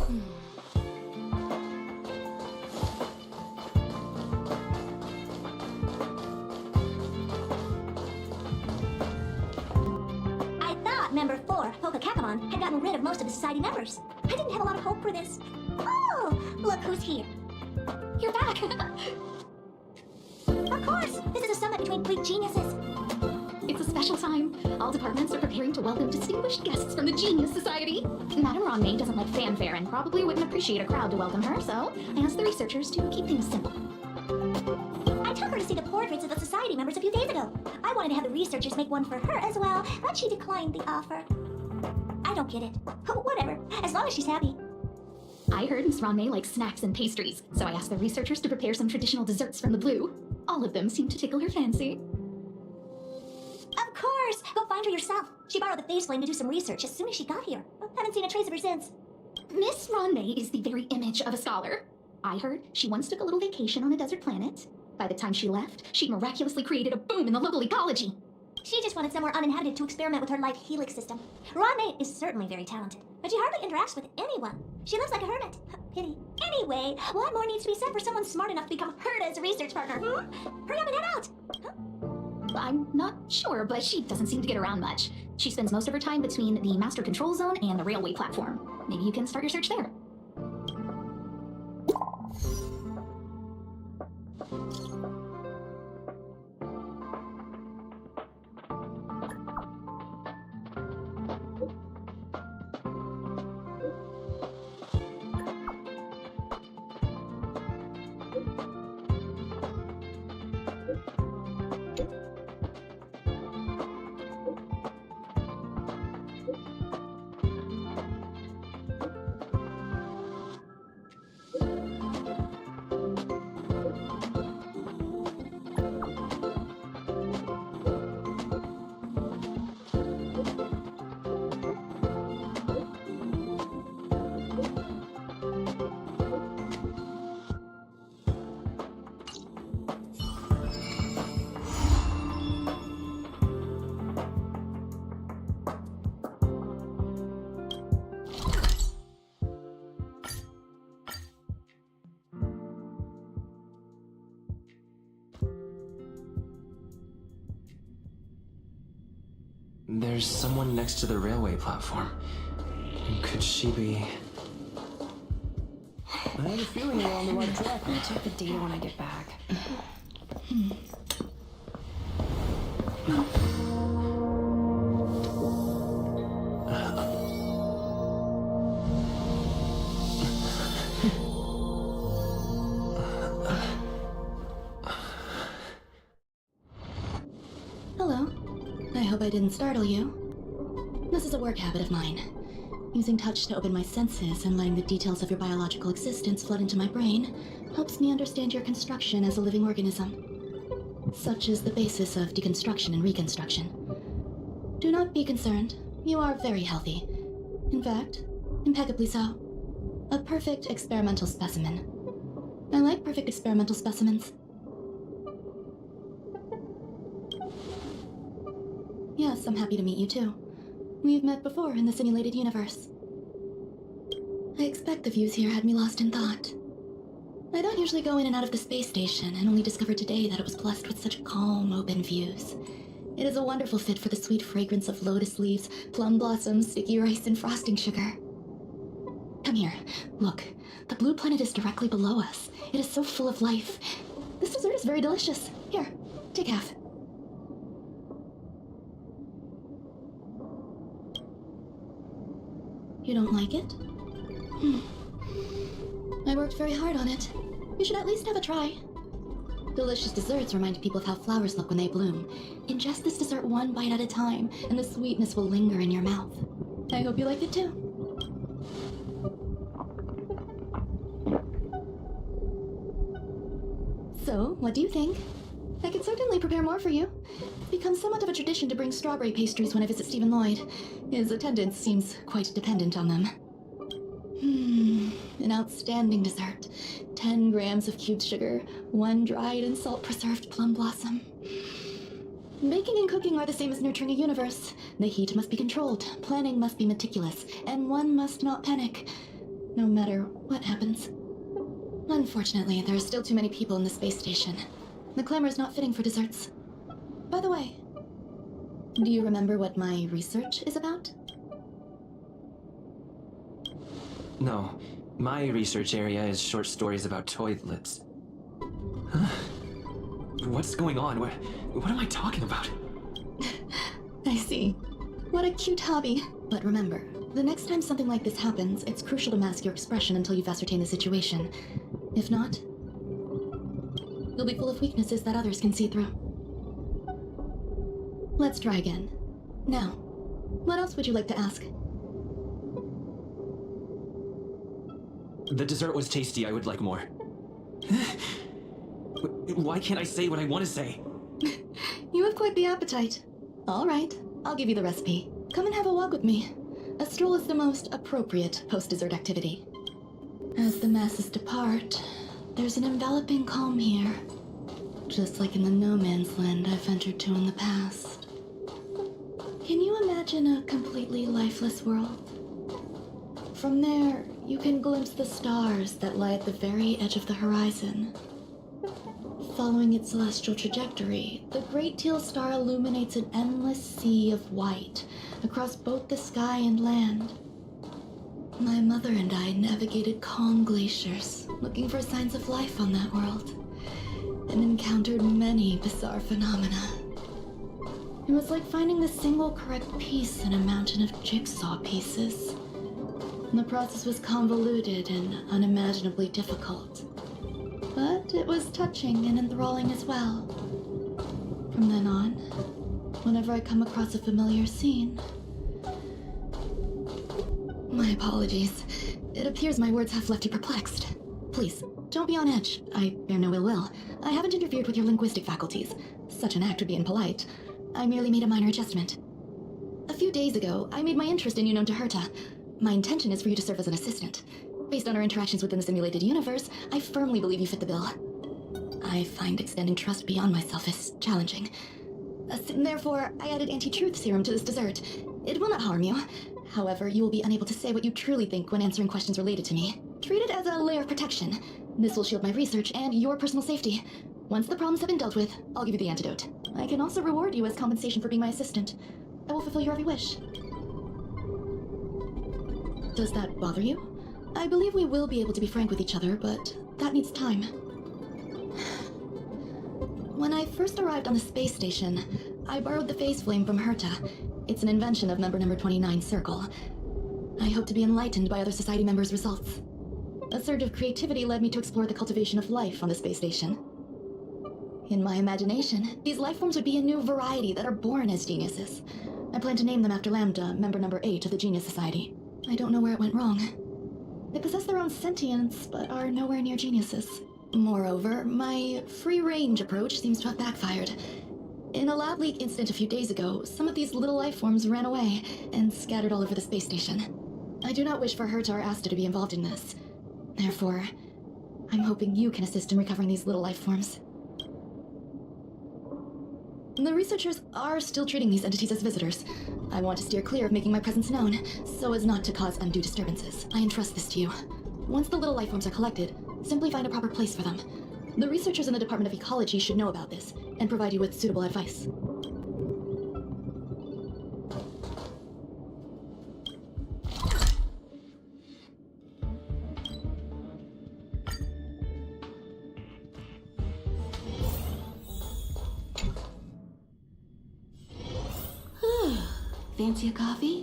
I thought Member 4, Pokakakamon, had gotten rid of most of the society members. I didn't have a lot of hope for this. Oh, look who's here. You're back. Of course, this is a summit between Greek geniuses. It's a special time. All departments are preparing to welcome distinguished guests from the Genius Society. Madame Ruan Mei doesn't like fanfare and probably wouldn't appreciate a crowd to welcome her, so I asked the researchers to keep things simple. I took her to see the portraits of the society members a few days ago. I wanted to have the researchers make one for her as well, but she declined the offer. I don't get it. Whatever, as long as she's happy. I heard Miss Ruan Mei likes snacks and pastries, so I asked the researchers to prepare some traditional desserts from the blue. All of them seemed to tickle her fancy. Of course! Go find her yourself. She borrowed the phase flame to do some research as soon as she got here. Haven't seen a trace of her since. Miss Ruan Mei is the very image of a scholar. I heard she once took a little vacation on a desert planet. By the time she left, she miraculously created a boom in the local ecology. She just wanted somewhere uninhabited to experiment with her life helix system. Ruan Mei is certainly very talented, but she hardly interacts with anyone. She lives like a hermit. Pity. Anyway, what more needs to be said for someone smart enough to become Herta's research partner? Hurry up and head out! I'm not sure, but she doesn't seem to get around much. She spends most of her time between the master control zone and the railway platform. Maybe you can start your search there. There's someone next to the railway platform. Could she be... I have a feeling we're on the right track. I'll check the data when I get back. Hello. I hope I didn't startle you. This is a work habit of mine. Using touch to open my senses and letting the details of your biological existence flood into my brain helps me understand your construction as a living organism. Such is the basis of deconstruction and reconstruction. Do not be concerned. You are very healthy. In fact, impeccably so. A perfect experimental specimen. I like perfect experimental specimens. Yes, I'm happy to meet you too. We've met before in the simulated universe. I expect the views here had me lost in thought. I don't usually go in and out of the space station, and only discovered today that it was blessed with such calm, open views. It is a wonderful fit for the sweet fragrance of lotus leaves, plum blossoms, sticky rice, and frosting sugar. Come here. Look, the blue planet is directly below us. It is so full of life. This dessert is very delicious. Here, take half. You don't like it? I worked very hard on it. You should at least have a try. Delicious desserts remind people of how flowers look when they bloom. Ingest this dessert one bite at a time, and the sweetness will linger in your mouth. I hope you like it too. So, what do you think? I could certainly prepare more for you. It's become somewhat of a tradition to bring strawberry pastries when I visit Stephen Lloyd. His attendance seems quite dependent on them. An outstanding dessert. 10 grams of cubed sugar, 1 dried and salt-preserved plum blossom. Baking and cooking are the same as nurturing a universe. The heat must be controlled, planning must be meticulous, and one must not panic. no matter what happens. Unfortunately, there are still too many people in the space station. The clamor is not fitting for desserts. By the way, do you remember what my research is about? No, my research area is short stories about toilets. Huh? What's going on? What am I talking about? I see. What a cute hobby. But remember, the next time something like this happens, it's crucial to mask your expression until you've ascertained the situation. If not, you'll be full of weaknesses that others can see through. Let's try again. Now, what else would you like to ask? The dessert was tasty. I would like more. Why can't I say what I want to say? You have quite the appetite. All right, I'll give you the recipe. Come and have a walk with me. A stroll is the most appropriate post-dessert activity. As the masses depart, there's an enveloping calm here. Just like in the no man's land I've ventured to in the past. Can you imagine a completely lifeless world? From there, you can glimpse the stars that lie at the very edge of the horizon. Following its celestial trajectory, the Great Teal Star illuminates an endless sea of white across both the sky and land. My mother and I navigated calm glaciers, looking for signs of life on that world, and encountered many bizarre phenomena. It was like finding the single correct piece in a mountain of jigsaw pieces. The process was convoluted and unimaginably difficult. But it was touching and enthralling as well. From then on, whenever I come across a familiar scene... My apologies. It appears my words have left you perplexed. Please, don't be on edge. I bear no ill will. I haven't interfered with your linguistic faculties. Such an act would be impolite. I merely made a minor adjustment. A few days ago, I made my interest in you known to Herta. My intention is for you to serve as an assistant. Based on our interactions within the simulated universe, I firmly believe you fit the bill. I find extending trust beyond myself is challenging. Therefore, I added anti-truth serum to this dessert. It will not harm you. However, you will be unable to say what you truly think when answering questions related to me. Treat it as a layer of protection. This will shield my research and your personal safety. Once the problems have been dealt with, I'll give you the antidote. I can also reward you as compensation for being my assistant. I will fulfill your every wish. Does that bother you? I believe we will be able to be frank with each other, but that needs time. When I first arrived on the space station, I borrowed the phase flame from Herta. It's an invention of member number 29 Circle. I hope to be enlightened by other society members' results. A surge of creativity led me to explore the cultivation of life on the space station. In my imagination, these life forms would be a new variety that are born as geniuses. I plan to name them after Lambda, member number 8 of the Genius Society. I don't know where it went wrong. They possess their own sentience, but are nowhere near geniuses. Moreover, my free-range approach seems to have backfired. In a lab leak incident a few days ago, some of these little life forms ran away and scattered all over the space station. I do not wish for Herta or Asta to be involved in this. Therefore, I'm hoping you can assist in recovering these little life forms. The researchers are still treating these entities as visitors. I want to steer clear of making my presence known, so as not to cause undue disturbances. I entrust this to you. Once the little life forms are collected, simply find a proper place for them. The researchers in the Department of Ecology should know about this, and provide you with suitable advice. Fancy a coffee?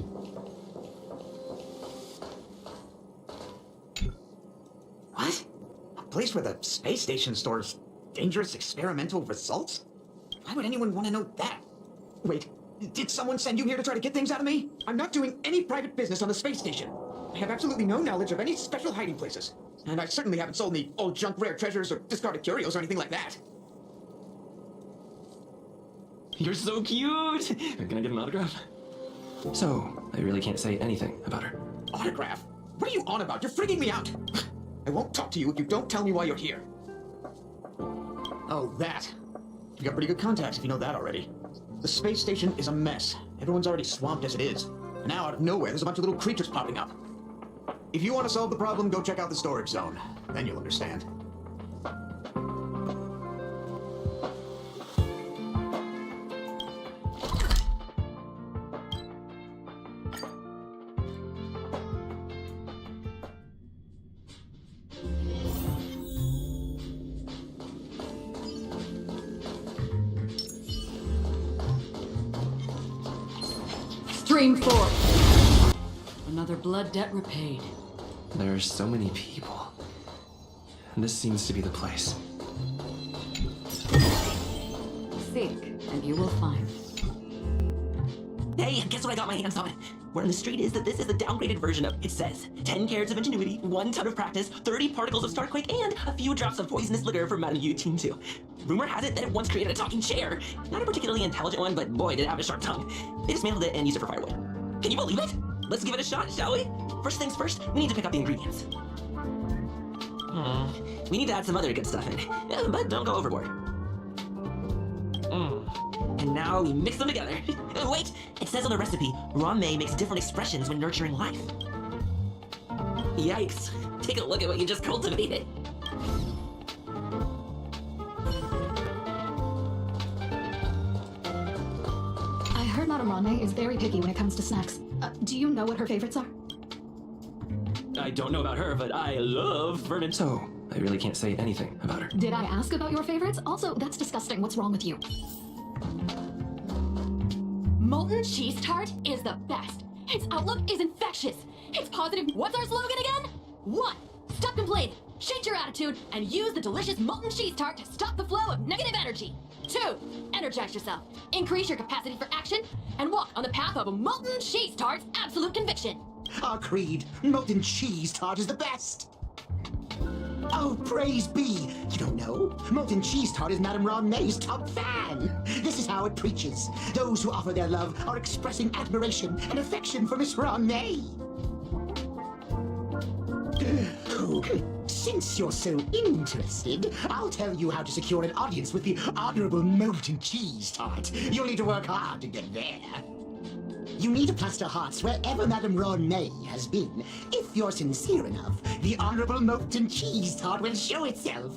What? A place where the space station stores dangerous experimental results? Why would anyone want to know that? Wait, did someone send you here to try to get things out of me? I'm not doing any private business on the space station. I have absolutely no knowledge of any special hiding places. And I certainly haven't sold any old junk rare treasures or discarded curios or anything like that. You're so cute! Can I get an autograph? So, I really can't say anything about her. Autograph? What are you on about? You're freaking me out! I won't talk to you if you don't tell me why you're here. Oh, that. You got pretty good contacts if you know that already. The space station is a mess. Everyone's already swamped as it is. And now, out of nowhere, there's a bunch of little creatures popping up. If you want to solve the problem, go check out the storage zone. Then you'll understand. Stream 4. Another blood debt repaid. There are so many people. This seems to be the place. Seek, and you will find. Hey, guess what I got my hands on? Word on the street is that this is the downgraded version of, it says, 10 carats of ingenuity, 1 ton of practice, 30 particles of starquake, and a few drops of poisonous liquor for Madame Yu Team 2. Rumor has it that it once created a talking chair. Not a particularly intelligent one, but boy, did it have a sharp tongue. They dismantled it and used it for firewood. Can you believe it? Let's give it a shot, shall we? First things first, we need to pick up the ingredients. We need to add some other good stuff in, but don't go overboard. And now we mix them together. Wait, it says on the recipe, Ruan Mei makes different expressions when nurturing life. Yikes, take a look at what you just cultivated. I heard Madame Ruan Mei is very picky when it comes to snacks. Do you know what her favorites are? I don't know about her, but I love ferment. So, I really can't say anything about her. Did I ask about your favorites? Also, that's disgusting. What's wrong with you? Molten cheese tart is the best. Its outlook is infectious. It's positive. What's our slogan again? 1. Stop complaining. Change your attitude and use the delicious molten cheese tart to stop the flow of negative energy. 2. Energize yourself. Increase your capacity for action and walk on the path of a molten cheese tart's absolute conviction. Our creed, molten cheese tart is the best. Oh, praise be! You don't know? Molten cheese tart is Madame Ruan Mei's top fan. This is how it preaches. Those who offer their love are expressing admiration and affection for Miss Ruan Mei. Since you're so interested, I'll tell you how to secure an audience with the Honorable Molten Cheese Tart. You'll need to work hard to get there. You need to plaster hearts wherever Madame Ruan Mei has been. If you're sincere enough, the Honorable Molten Cheese Tart will show itself.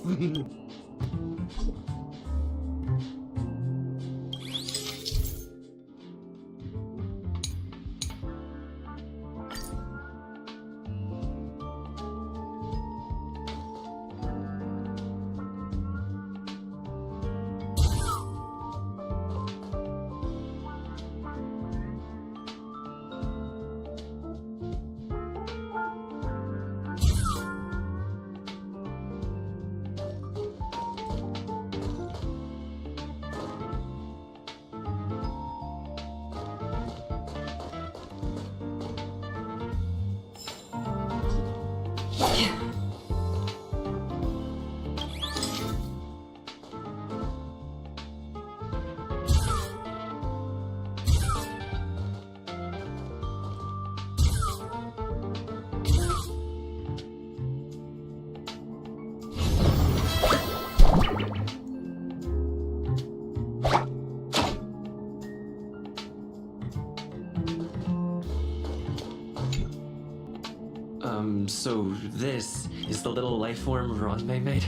So this is the little life form Ruan Mei made?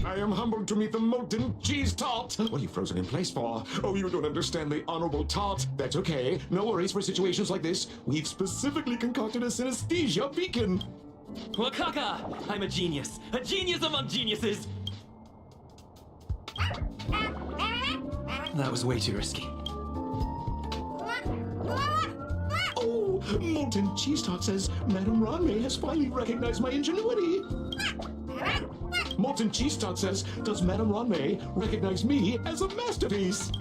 I am humbled to meet the molten cheese tart. What are you frozen in place for? Oh, you don't understand the honorable tart. That's okay. No worries for situations like this. We've specifically concocted a synesthesia beacon. Wakaka! I'm a genius among geniuses! That was way too risky. Oh, molten cheese tart says Madame Ruan Mei has finally recognized my ingenuity. Molten cheese tart says, does Madame Ruan Mei recognize me as a masterpiece?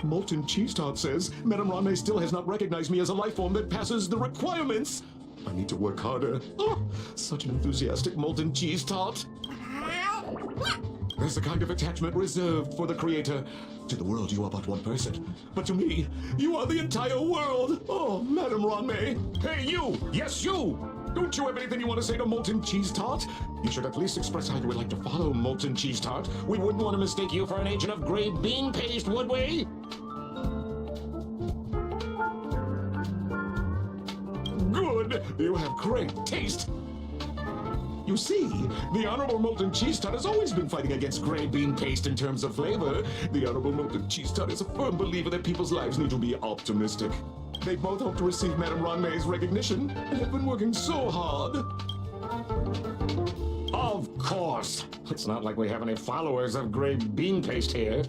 Molten cheese tart says, Madame Ruan Mei still has not recognized me as a life form that passes the requirements. I need to work harder. Oh, such an enthusiastic molten cheese tart. There's a kind of attachment reserved for the creator. To the world, you are but one person. But to me, you are the entire world. Oh, Madame Ruan Mei. Hey, you! Yes, you! Don't you have anything you want to say to Molten Cheese Tart? You should at least express how you would like to follow Molten Cheese Tart. We wouldn't want to mistake you for an agent of grade bean paste, would we? You have great taste. You see, the Honorable Molten Cheese Tart has always been fighting against gray bean paste in terms of flavor. The Honorable Molten Cheese Tart is a firm believer that people's lives need to be optimistic. They both hope to receive Madame Ruan Mei's recognition and have been working so hard. Of course. It's not like we have any followers of gray bean paste here.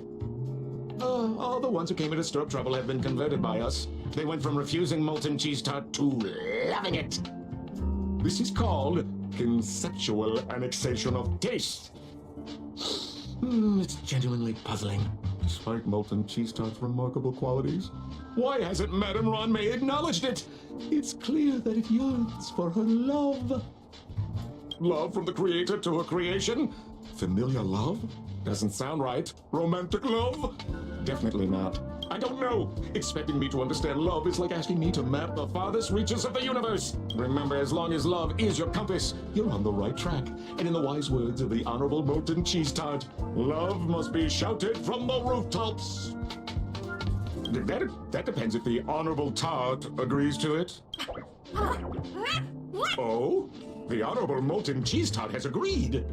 All the ones who came into stir up trouble have been converted by us. They went from refusing Molten Cheese Tart to loving it. This is called conceptual annexation of taste. It's genuinely puzzling. Despite Molten Cheese Tart's remarkable qualities, why hasn't Madame Ruan Mei acknowledged it? It's clear that it yearns for her love. Love from the creator to her creation? Familiar love? Doesn't sound right. Romantic love? Definitely not. I don't know. Expecting me to understand love is like asking me to map the farthest reaches of the universe. Remember, as long as love is your compass, you're on the right track. And in the wise words of the Honorable Molten Cheese Tart, love must be shouted from the rooftops. That depends if the Honorable Tart agrees to it. Oh? The Honorable Molten Cheese Tart has agreed.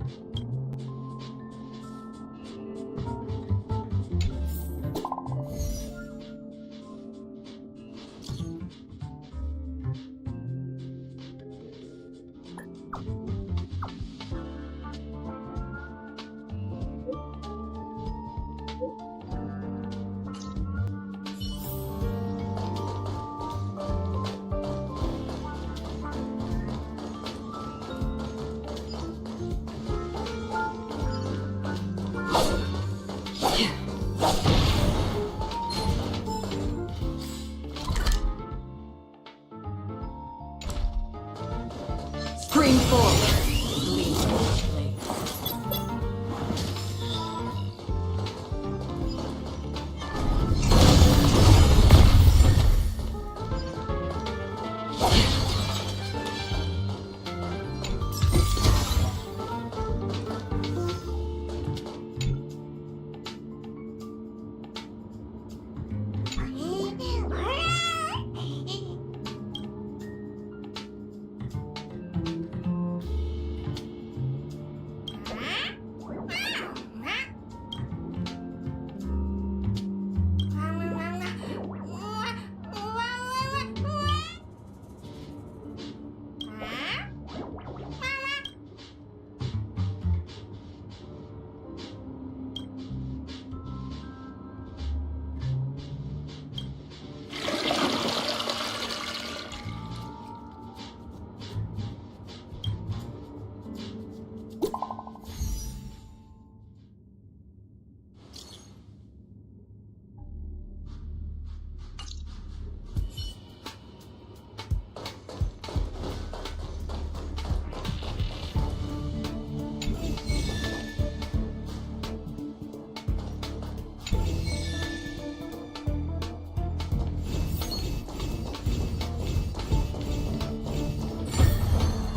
Spring forward.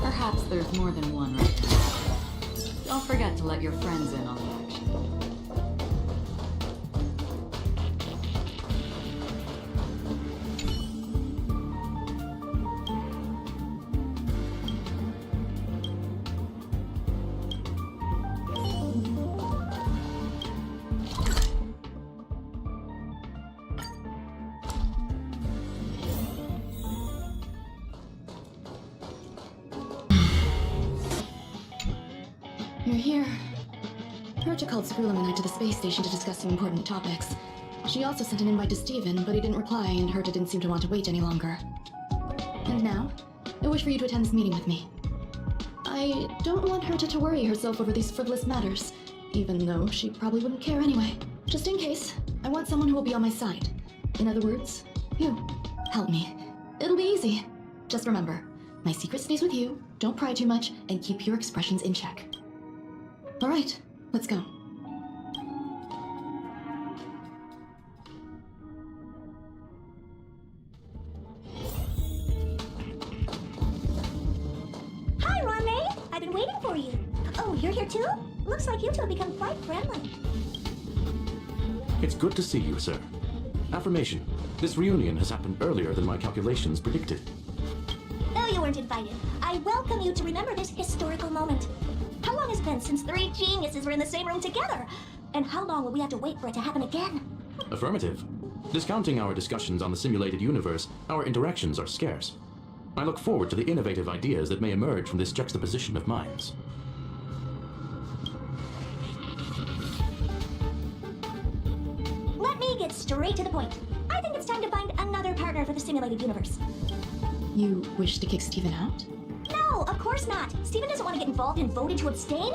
Perhaps there's more than one right now. Don't forget to let your friends in on the action. You're here. Herta called Ruan and I to the space station to discuss some important topics. She also sent an invite to Steven, but he didn't reply, and Herta didn't seem to want to wait any longer. And now, I wish for you to attend this meeting with me. I don't want Herta to worry herself over these frivolous matters, even though she probably wouldn't care anyway. Just in case, I want someone who will be on my side. In other words, you. Help me. It'll be easy. Just remember, my secret stays with you, don't pry too much, and keep your expressions in check. All right, let's go. Hi, Ruan Mei. I've been waiting for you. Oh, you're here too? Looks like you two have become quite friendly. It's good to see you, sir. Affirmation. This reunion has happened earlier than my calculations predicted. Oh, you weren't invited, I welcome you to remember this historical moment. How long has it been since 3 geniuses were in the same room together? And how long will we have to wait for it to happen again? Affirmative. Discounting our discussions on the simulated universe, our interactions are scarce. I look forward to the innovative ideas that may emerge from this juxtaposition of minds. Let me get straight to the point. I think it's time to find another partner for the simulated universe. You wish to kick Steven out? No, of course not. Steven doesn't want to get involved and voted to abstain.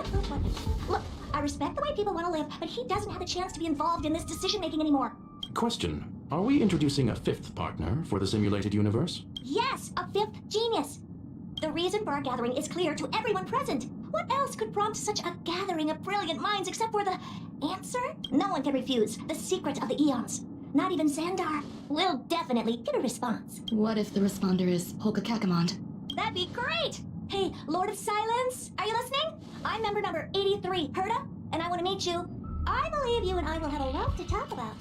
Look, I respect the way people want to live, but he doesn't have a chance to be involved in this decision-making anymore. Question. Are we introducing a 5th partner for the simulated universe? Yes, a 5th genius. The reason for our gathering is clear to everyone present. What else could prompt such a gathering of brilliant minds except for the answer? No one can refuse the secret of the eons. Not even Xandar. We'll definitely get a response. What if the responder is Polka Kakamond? That'd be great! Hey, Lord of Silence, are you listening? I'm member number 83, Herta, and I want to meet you. I believe you and I will have a lot to talk about.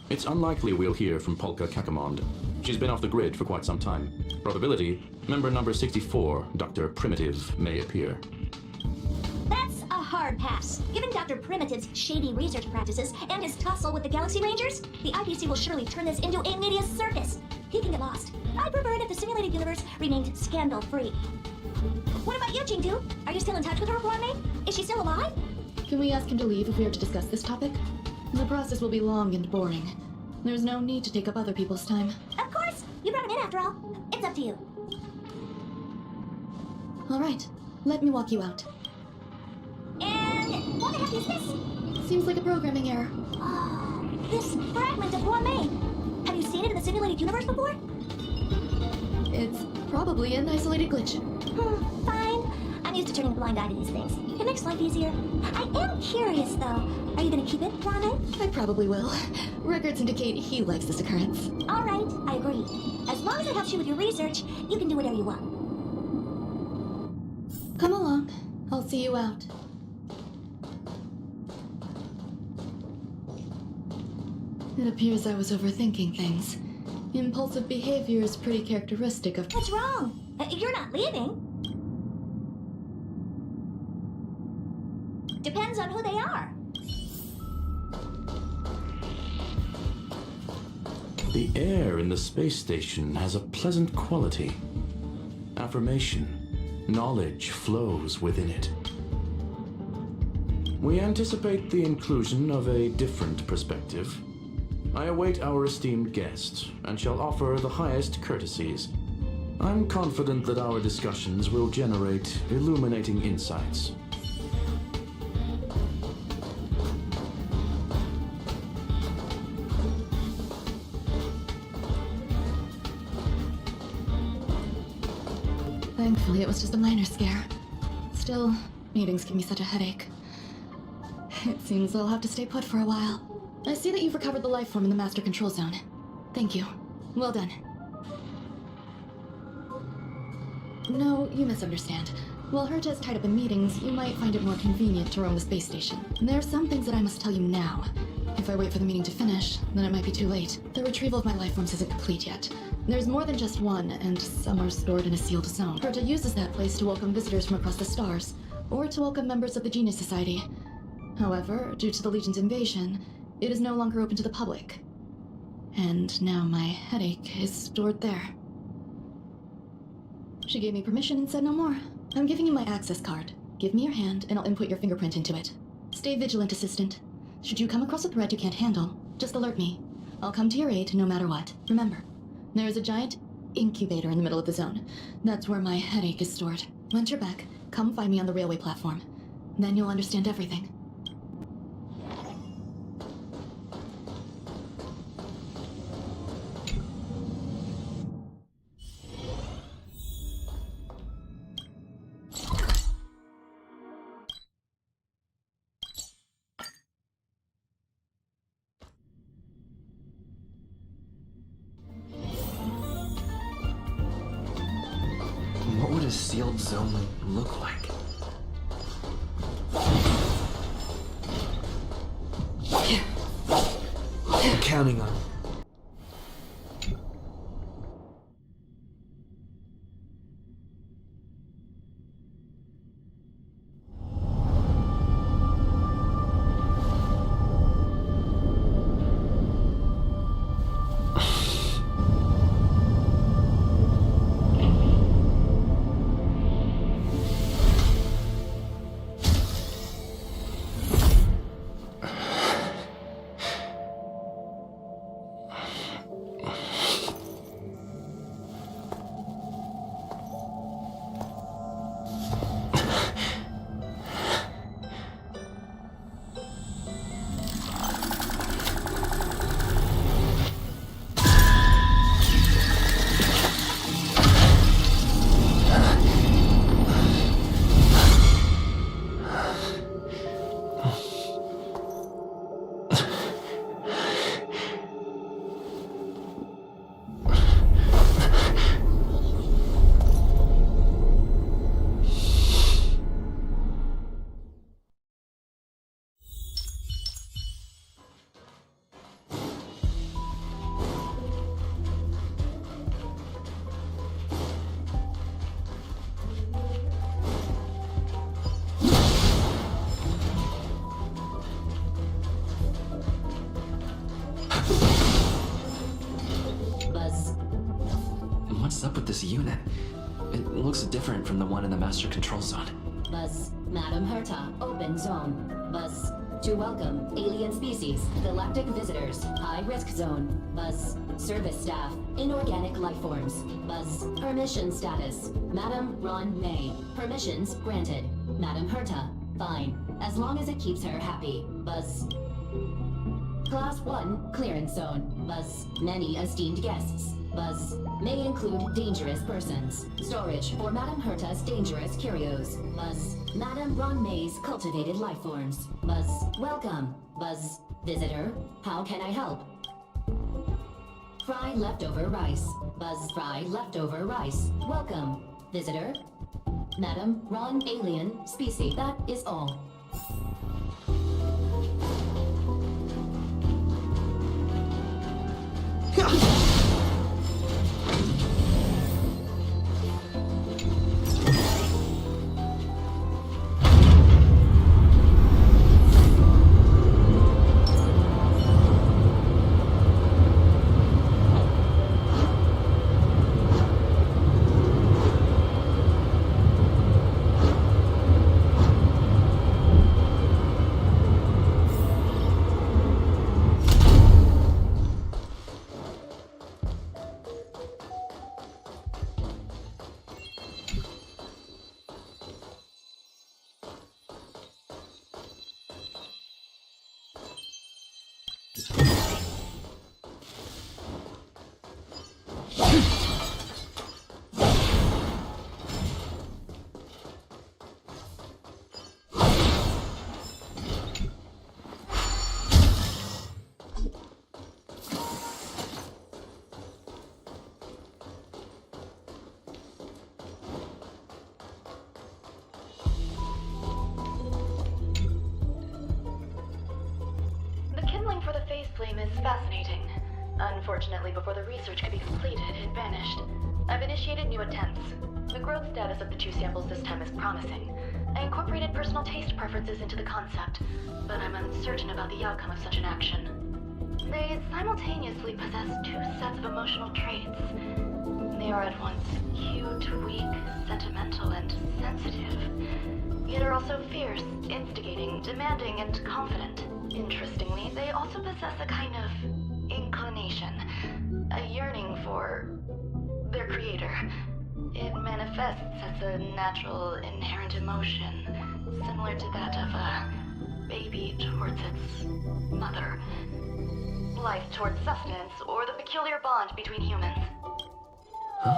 It's unlikely we'll hear from Polka Kakamond. She's been off the grid for quite some time. Probability, member number 64, Dr. Primitive, may appear. That's a hard pass. Given Dr. Primitive's shady research practices and his tussle with the Galaxy Rangers, the IPC will surely turn this into a media circus. He can get lost. I'd prefer it if the simulated universe remained scandal-free. What about you, Jingdu? Are you still in touch with her, Ruan Mei? Is she still alive? Can we ask him to leave if we are to discuss this topic? The process will be long and boring. There's no need to take up other people's time. Of course! You brought him in after all. It's up to you. All right, let me walk you out. And what the heck is this? Seems like a programming error. Oh, this fragment of Ruan Mei. Have you seen it in the simulated universe before? It's probably an isolated glitch. Fine. I'm used to turning a blind eye to these things. It makes life easier. I am curious, though. Are you gonna keep it, Ruan Mei? I probably will. Records indicate he likes this occurrence. All right, I agree. As long as it helps you with your research, you can do whatever you want. Come along. I'll see you out. It appears I was overthinking things. Impulsive behavior is pretty characteristic of— What's wrong? You're not leaving. Depends on who they are. The air in the space station has a pleasant quality. Affirmation. Knowledge flows within it. We anticipate the inclusion of a different perspective. I await our esteemed guest and shall offer the highest courtesies. I'm confident that our discussions will generate illuminating insights. Thankfully, it was just a minor scare. Still, meetings give me such a headache. It seems I'll have to stay put for a while. I see that you've recovered the life form in the master control zone. Thank you. Well done. No, you misunderstand. While Herta is tied up in meetings, you might find it more convenient to roam the space station. There are some things that I must tell you now. If I wait for the meeting to finish, then it might be too late. The retrieval of my life forms isn't complete yet. There's more than just one, and some are stored in a sealed zone. Herta uses that place to welcome visitors from across the stars, or to welcome members of the Genius Society. However, due to the Legion's invasion, it is no longer open to the public. And now my headache is stored there. She gave me permission and said no more. I'm giving you my access card. Give me your hand, and I'll input your fingerprint into it. Stay vigilant, Assistant. Should you come across a threat you can't handle, just alert me. I'll come to your aid no matter what. Remember, there is a giant incubator in the middle of the zone. That's where my headache is stored. Once you're back, come find me on the railway platform. Then you'll understand everything. What would a sealed zone look like? I'm counting on it. What's up with this unit? It looks different from the one in the Master Control Zone. Buzz, Madam Herta, open zone. Buzz, to welcome alien species, galactic visitors, high risk zone. Buzz, service staff, inorganic life forms. Buzz, permission status. Madam Ruan Mei, permissions granted. Madam Herta, fine, as long as it keeps her happy. Buzz. Class 1, clearance zone. Buzz, many esteemed guests. Buzz, may include dangerous persons. Storage for Madam Herta's dangerous curios. Buzz, Madam Ruan Mei's cultivated life forms. Buzz, welcome. Buzz, visitor, how can I help? Fry leftover rice. Buzz, fry leftover rice. Welcome. Visitor, Madam Ruan alien species. That is all. Flame is fascinating. Unfortunately, before the research could be completed, it vanished. I've initiated new attempts. The growth status of the 2 samples this time is promising. I incorporated personal taste preferences into the concept, but I'm uncertain about the outcome of such an action. They simultaneously possess 2 sets of emotional traits. They are at once cute, weak, sentimental, and sensitive, yet are also fierce, instigating, demanding, and confident. Interestingly, they also possess a kind of inclination, a yearning for their creator. It manifests as a natural, inherent emotion, similar to that of a baby towards its mother. Life towards sustenance, or the peculiar bond between humans. Huh?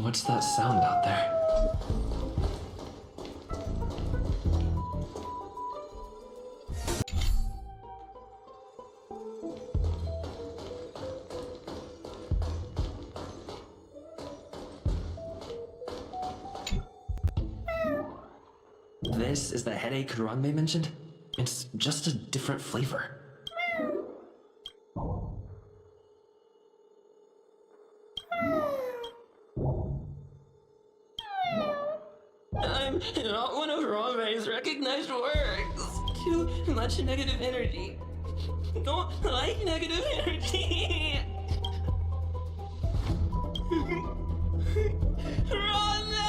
What's that sound out there? This is the headache Ruan Mei mentioned? It's just a different flavor. I'm not one of Ruan Mei's recognized works. Too much negative energy. Don't like negative energy. Ruan Mei!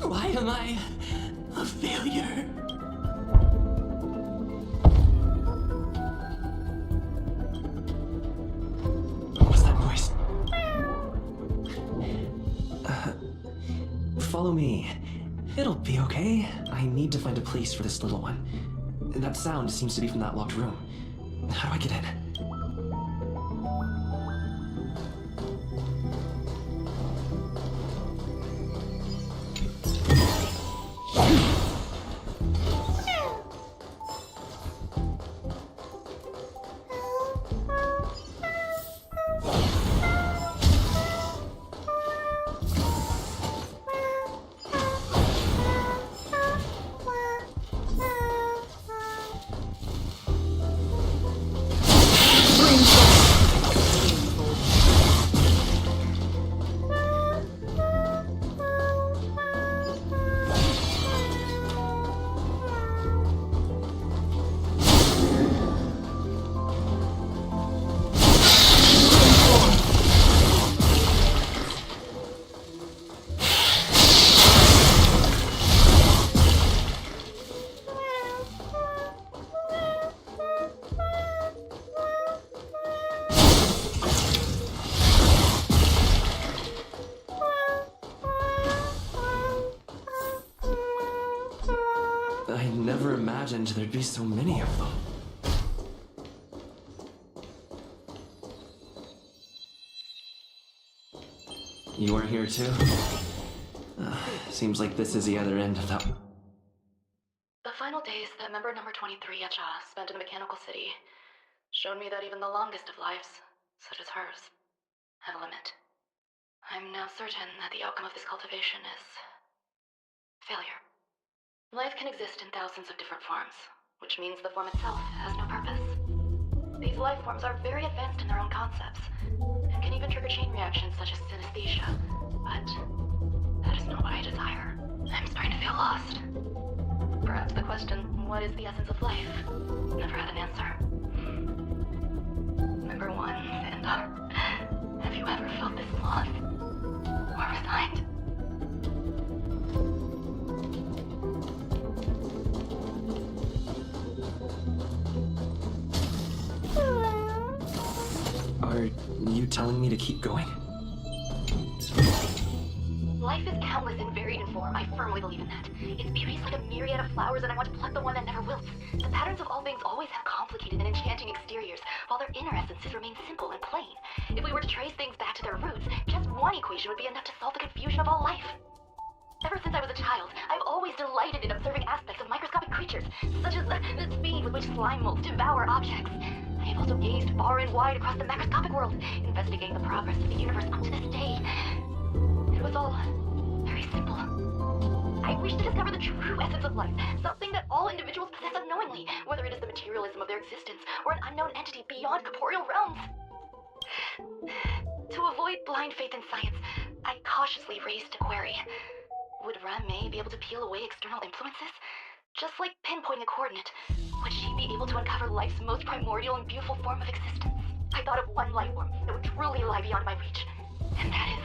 Why am I a failure? What's that noise? Follow me. It'll be okay. I need to find a place for this little one. That sound seems to be from that locked room. How do I get in? imagined there'd be so many of them. You are here too? Seems like this is the other end of that. The final days that member number 23 HSR spent in the mechanical city showed me that even the longest of lives, such as hers, have a limit. I'm now certain that the outcome of this cultivation is failure. Life can exist in thousands of different forms, which means the form itself has no purpose. These life forms are very advanced in their own concepts, and can even trigger chain reactions such as synesthesia, but that is not what I desire. I'm starting to feel lost. Perhaps the question, what is the essence of life, never had an answer. Number one, and have you ever felt this lost or resigned? Are you telling me to keep going? Life is countless and varied in form. I firmly believe in that. Its beauty is like a myriad of flowers, and I want to pluck the one that never wilts. The patterns of all things always have complicated and enchanting exteriors, while their inner essences remain simple and plain. If we were to trace things back to their roots, just one equation would be enough to solve the confusion of all life. Ever since I was a child, I've always delighted in observing aspects of microscopic creatures, such as the speed with which slime molds devour objects. I have also gazed far and wide across the macroscopic world, investigating the progress of the universe up to this day. It was all very simple. I wish to discover the true essence of life, something that all individuals possess unknowingly, whether it is the materialism of their existence or an unknown entity beyond corporeal realms. To avoid blind faith in science, I cautiously raised a query. Would Ruan Mei be able to peel away external influences? Just like pinpointing a coordinate, would she be able to uncover life's most primordial and beautiful form of existence? I thought of one life form that would truly lie beyond my reach, and that is...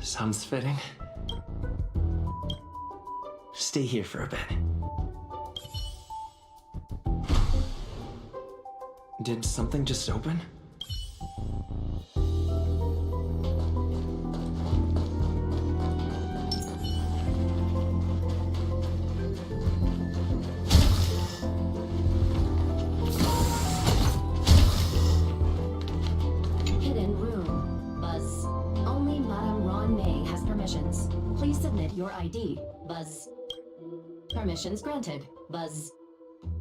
Sounds fitting. Stay here for a bit. Did something just open? Hidden room. Buzz. Only Madame Ruan Mei has permissions. Please submit your ID. Buzz. Permissions granted. Buzz.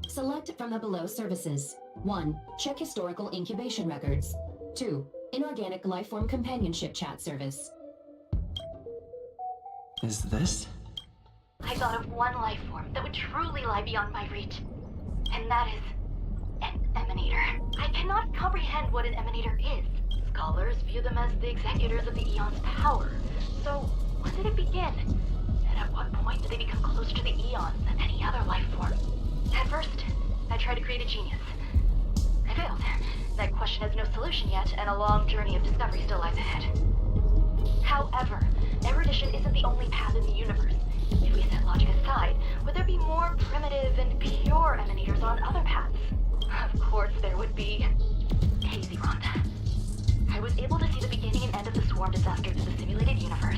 Select from the below services. 1. Check historical incubation records. 2. Inorganic lifeform companionship chat service. Is this? I thought of one life form that would truly lie beyond my reach, and that is an emanator. I cannot comprehend what an emanator is. Scholars view them as the executors of the Eon's power. So, when did it begin? And at what point did they become closer to the Eons than any other life form? At first, I tried to create a genius. I failed. That question has no solution yet, and a long journey of discovery still lies ahead. However, erudition isn't the only path in the universe. If we set logic aside, would there be more primitive and pure emanators on other paths? Of course there would be. Hazy Rhonda. I was able to see the beginning and end of the swarm disaster through the simulated universe,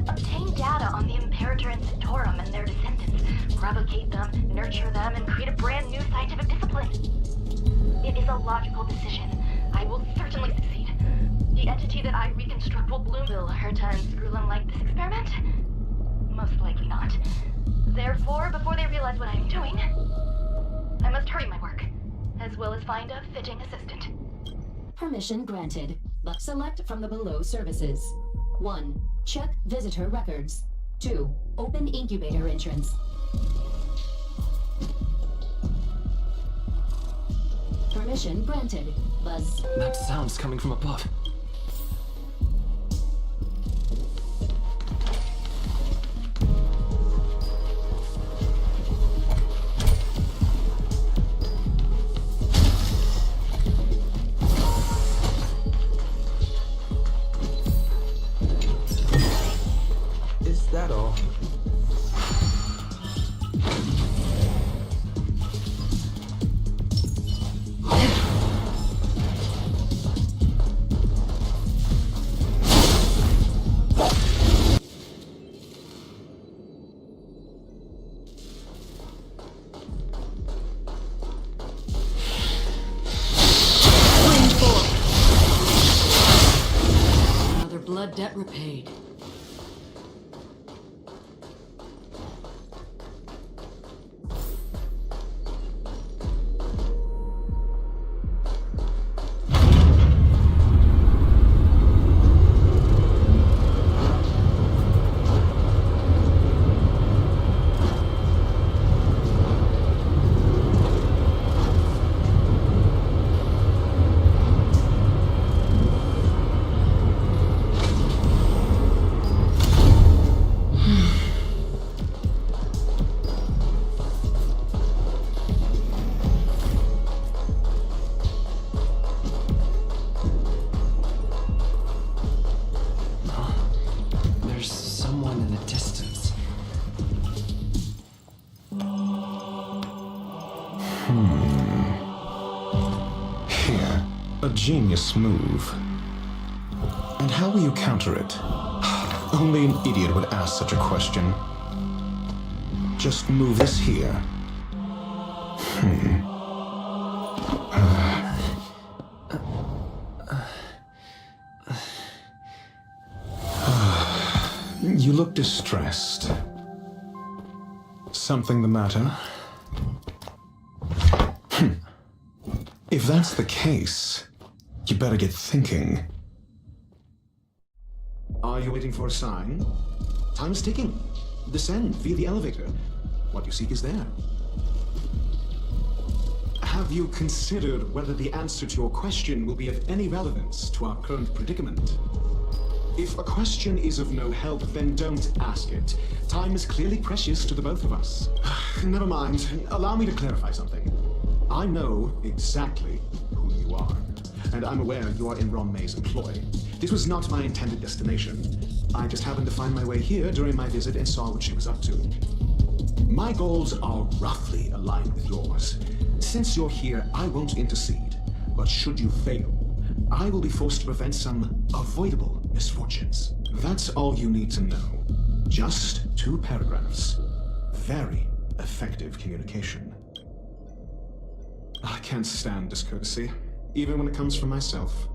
obtain data on the Imperator and Centaurum and their descendants, propagate them, nurture them, and create a brand new scientific discipline. It is a logical decision. I will certainly succeed. The entity that I reconstruct will bloom. Will Herta and Screwlin like this experiment? Most likely not. Therefore, before they realize what I am doing, I must hurry my work. as well as find a fitting assistant. Permission granted, but select from the below services. 1. Check visitor records. 2. Open incubator entrance. Permission granted. Buzz. That sound's coming from above. Is that all? Another blood debt repaid. There's someone in the distance. Here, a genius move. And how will you counter it? Only an idiot would ask such a question. Just move this here. You look distressed. Something the matter? If that's the case, you better get thinking. Are you waiting for a sign? Time is ticking. Descend via the elevator. What you seek is there. Have you considered whether the answer to your question will be of any relevance to our current predicament? If a question is of no help, then don't ask it. Time is clearly precious to the both of us. Never mind. Allow me to clarify something. I know exactly who you are, and I'm aware you are in Ruan Mei's employ. This was not my intended destination. I just happened to find my way here during my visit and saw what she was up to. My goals are roughly aligned with yours. Since you're here, I won't intercede, but should you fail, I will be forced to prevent some avoidable misfortunes. That's all you need to know. Just 2 paragraphs. Very effective communication. I can't stand discourtesy, even when it comes from myself.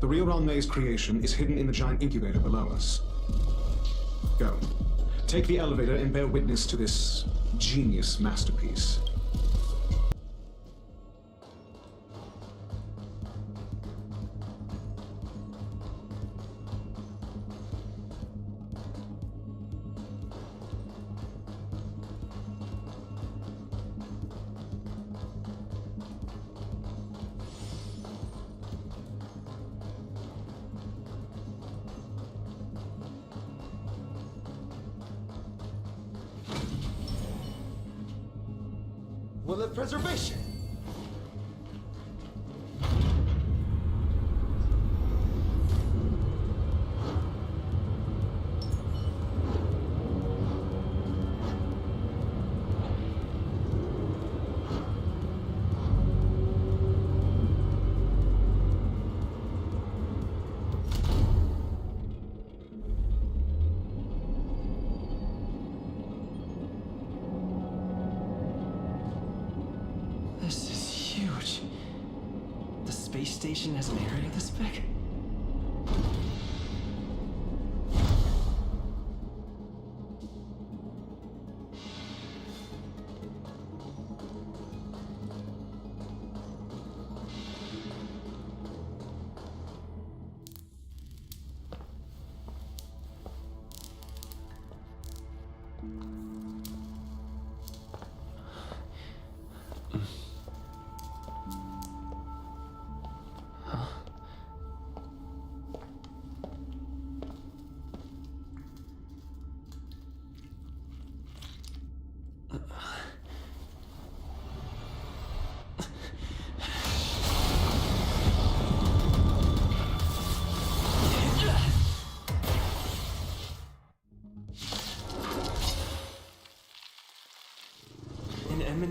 The real Ruan Mei's creation is hidden in the giant incubator below us. Go. Take the elevator and bear witness to this genius masterpiece. Will it preservation? This is huge. The space station has an area this big?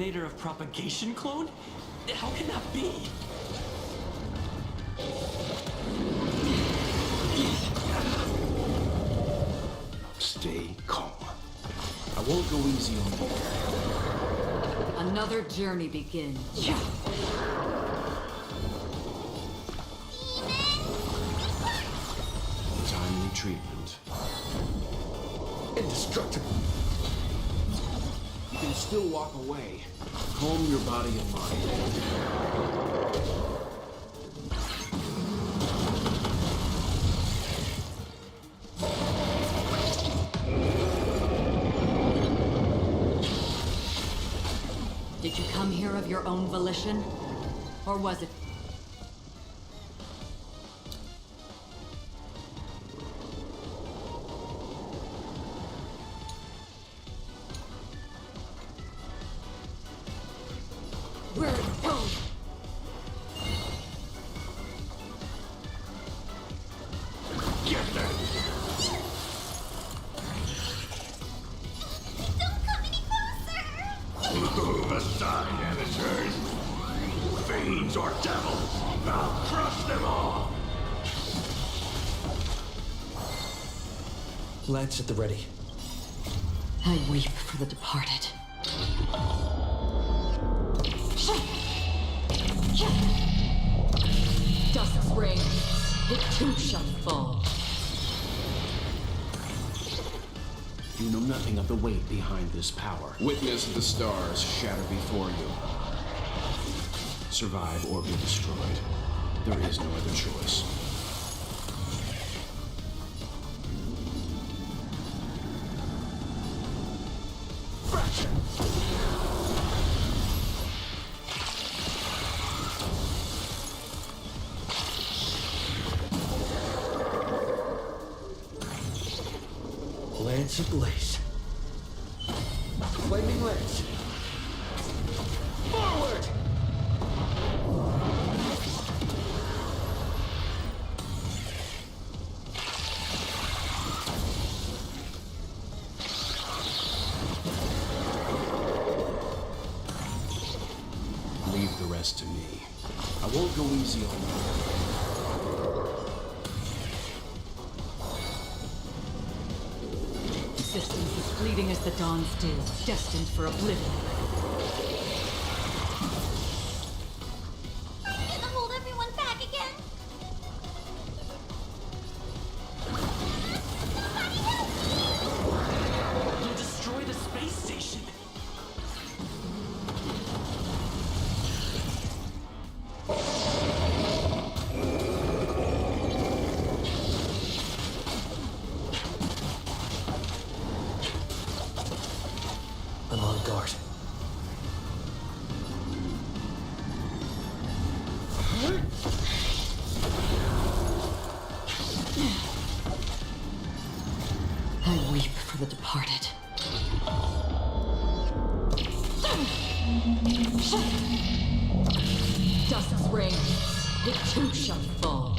Disseminator of Propagation clone? How can that be? Stay calm. I won't go easy on you. Another journey begins. Timely treatment. Indestructible. You can still walk away. Calm your body and mind. Did you come here of your own volition? Or was it? Where are you going? Get them! Don't come any closer! Aside, amateurs! Fiends or devils! I'll crush them all! Lance at the ready. I weep for the departed. Dusk's reign, it too shall fall. You know nothing of the weight behind this power. Witness the stars shatter before you. Survive or be destroyed. There is no other choice. Lance ablaze. Flaming lance. Forward! Leave the rest to me. I won't go easy on you. Existence is fleeting as the dawn's dew, destined for oblivion. I'm gonna hold everyone back again. You'll destroy the space station. I'm on guard. I weep for the departed. Dusk's reign, it too shall fall.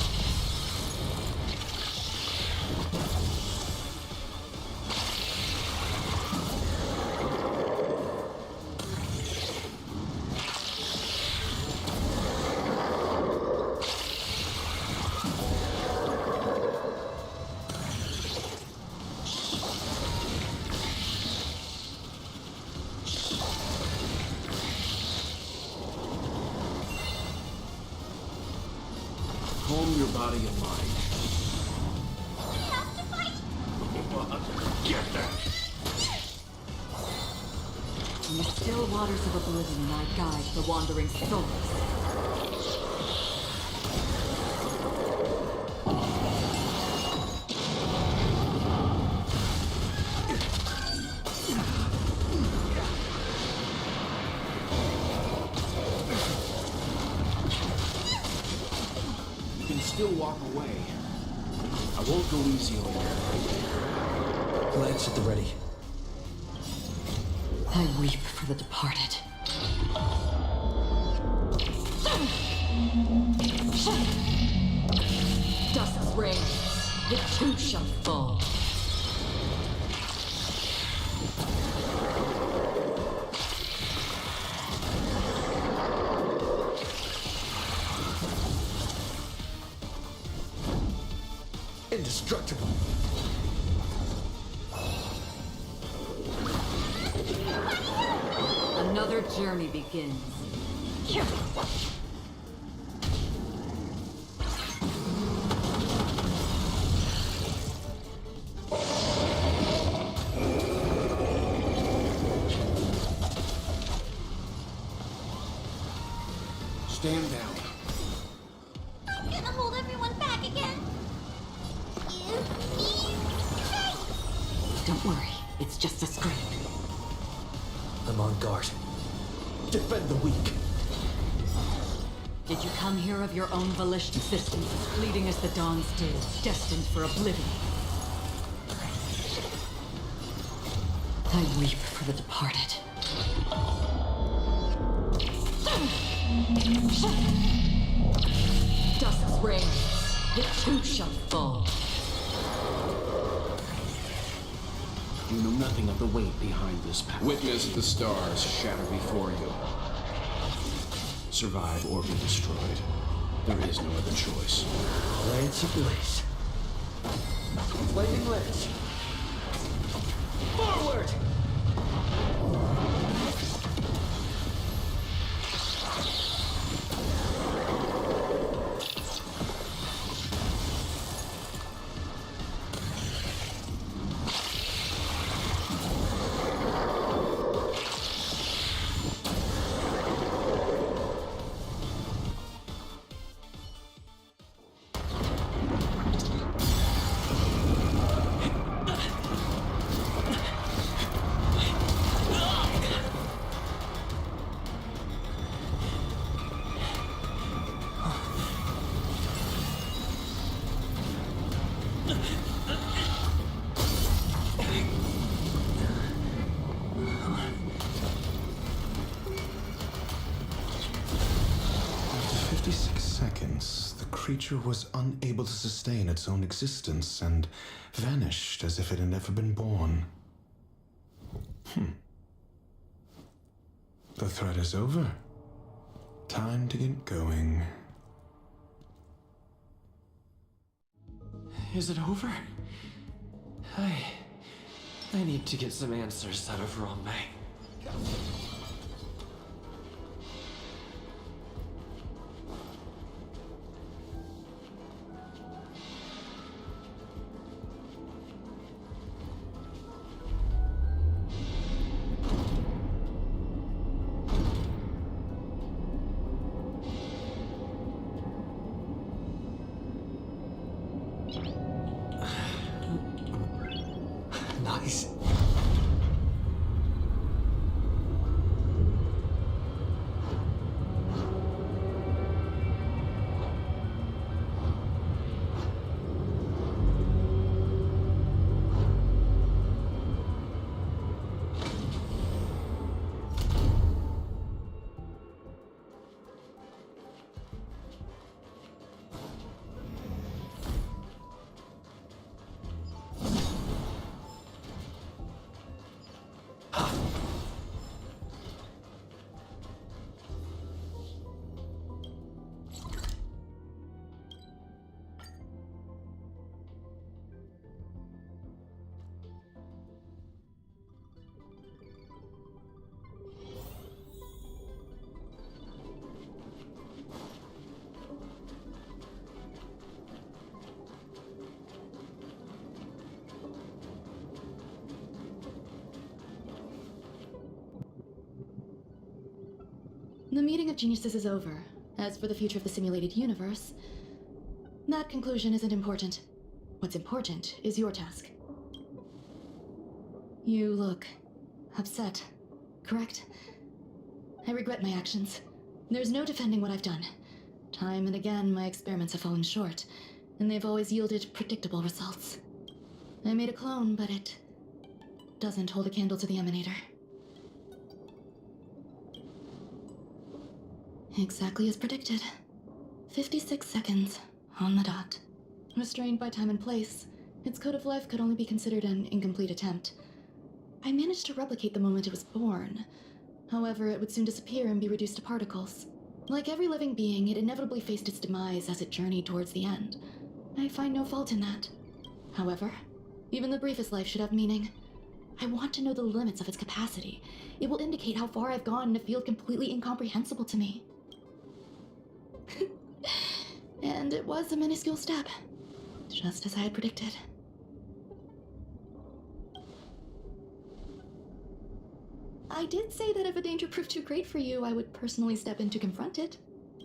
Calm your body and mind. We have to fight. Get them! In the still waters of oblivion, I guide the wandering souls. You can still walk away. I won't go easy on you. Lance at the ready. I weep for the departed. Dusk's reign, it too shall fall. indestructible. Another journey begins. Stand down. I'm gonna hold everyone back again. Give me space. Don't worry, it's just a scrape. I'm on guard. Defend the weak. Did you come here of your own volition, systems as fleeting as the dawn's dew, destined for oblivion? I weep for the departed. Dusk's reigns, it too shall fall. You know nothing of the weight behind this power. Witness the stars shatter before you. Survive or be destroyed. There is no other choice. Lance ablaze. Flaming lance. Forward! The creature was unable to sustain its own existence and vanished as if it had never been born. The threat is over. Time to get going. Is it over? I need to get some answers out of Ruan Mei. Nice. The meeting of geniuses is over. As for the future of the simulated universe, that conclusion isn't important. What's important is your task. You look upset, correct? I regret my actions. There's no defending what I've done. Time and again, my experiments have fallen short, and they've always yielded predictable results. I made a clone, but it doesn't hold a candle to the emanator. Exactly as predicted. 56 seconds, on the dot. Restrained by time and place, its code of life could only be considered an incomplete attempt. I managed to replicate the moment it was born. However, it would soon disappear and be reduced to particles. Like every living being, it inevitably faced its demise as it journeyed towards the end. I find no fault in that. However, even the briefest life should have meaning. I want to know the limits of its capacity. It will indicate how far I've gone in a field completely incomprehensible to me. And it was a minuscule step, just as I had predicted. I did say that if a danger proved too great for you, I would personally step in to confront it.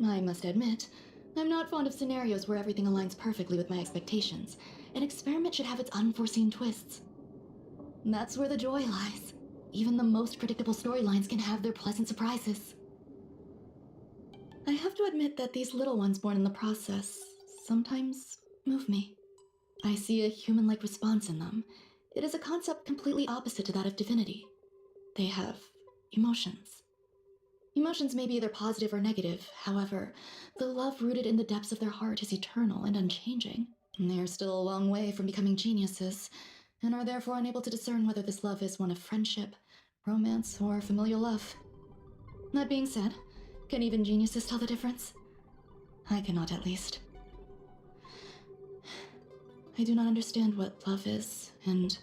I must admit, I'm not fond of scenarios where everything aligns perfectly with my expectations. An experiment should have its unforeseen twists. That's where the joy lies. Even the most predictable storylines can have their pleasant surprises. I have to admit that these little ones born in the process sometimes move me. I see a human-like response in them. It is a concept completely opposite to that of divinity. They have emotions. Emotions may be either positive or negative. However, the love rooted in the depths of their heart is eternal and unchanging. They are still a long way from becoming geniuses, and are therefore unable to discern whether this love is one of friendship, romance, or familial love. That being said, can even geniuses tell the difference? I cannot, at least. I do not understand what love is, and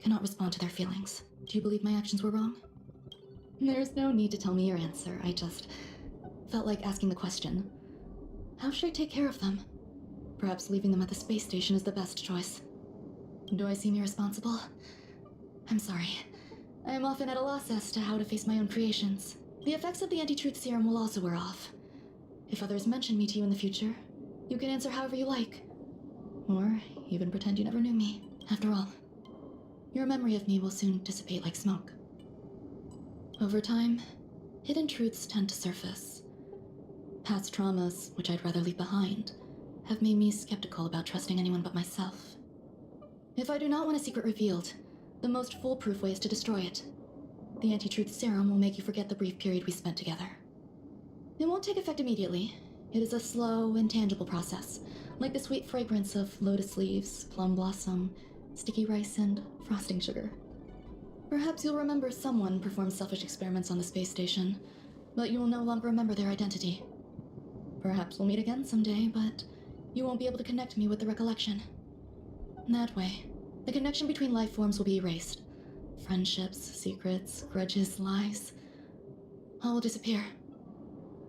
cannot respond to their feelings. Do you believe my actions were wrong? There's no need to tell me your answer. I just felt like asking the question. How should I take care of them? Perhaps leaving them at the space station is the best choice. Do I seem irresponsible? I'm sorry. I am often at a loss as to how to face my own creations. The effects of the anti-truth serum will also wear off. If others mention me to you in the future, you can answer however you like. Or even pretend you never knew me. After all, your memory of me will soon dissipate like smoke. Over time, hidden truths tend to surface. Past traumas, which I'd rather leave behind, have made me skeptical about trusting anyone but myself. If I do not want a secret revealed, the most foolproof way is to destroy it. The anti-truth serum will make you forget the brief period we spent together. It won't take effect immediately. It is a slow, intangible process, like the sweet fragrance of lotus leaves, plum blossom, sticky rice, and frosting sugar. Perhaps you'll remember someone performed selfish experiments on the space station, but you will no longer remember their identity. Perhaps we'll meet again someday, but you won't be able to connect me with the recollection. That way, the connection between life forms will be erased. Friendships, secrets, grudges, lies, all will disappear.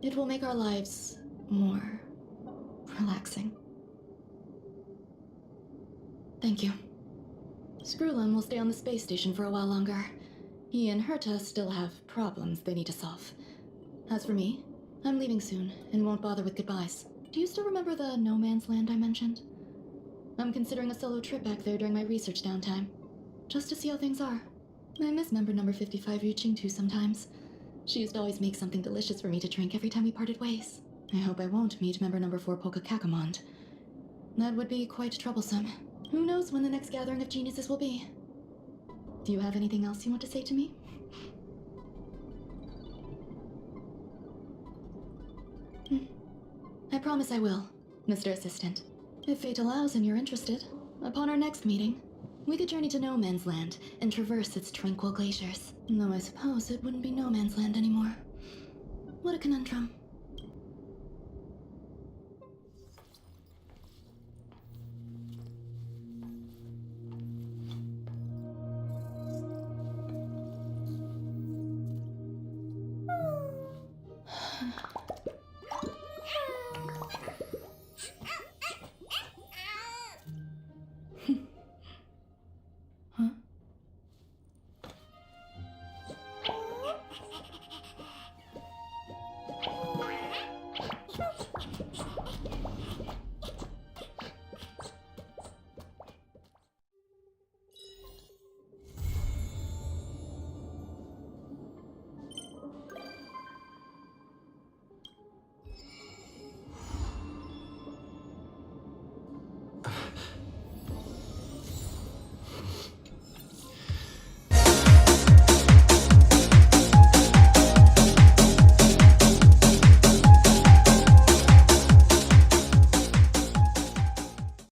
It will make our lives more relaxing. Thank you. Screwlum will stay on the space station for a while longer. He and Herta still have problems they need to solve. As for me, I'm leaving soon and won't bother with goodbyes. Do you still remember the no man's land I mentioned? I'm considering a solo trip back there during my research downtime, just to see how things are. I miss member number 55 reaching too sometimes. She used to always make something delicious for me to drink every time we parted ways. I hope I won't meet member number 4 Polka Kakamond. That would be quite troublesome. Who knows when the next gathering of geniuses will be? Do you have anything else you want to say to me? I promise I will, Mr. Assistant. If fate allows and you're interested, upon our next meeting, we could journey to No Man's Land and traverse its tranquil glaciers. Though I suppose it wouldn't be No Man's Land anymore. What a conundrum.